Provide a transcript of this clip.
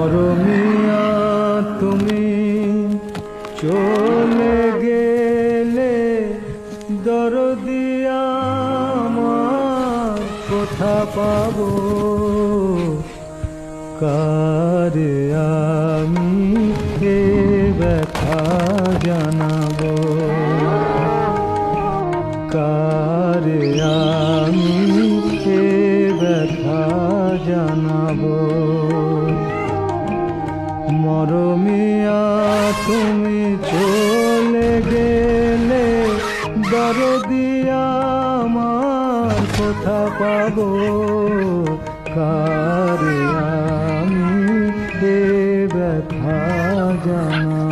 মরমিয়া তুমি চলে গেলে দরদিয়া আমার কোথা পাবো কারে আমি এ ব্যথা জানাবো কারে আমি এ ব্যথা জানাবো মরমিয়া তুমি চলে গেলে দরদিয়া আমার কোথা পাবো কারে আমি এ ব্যথা জানাবো।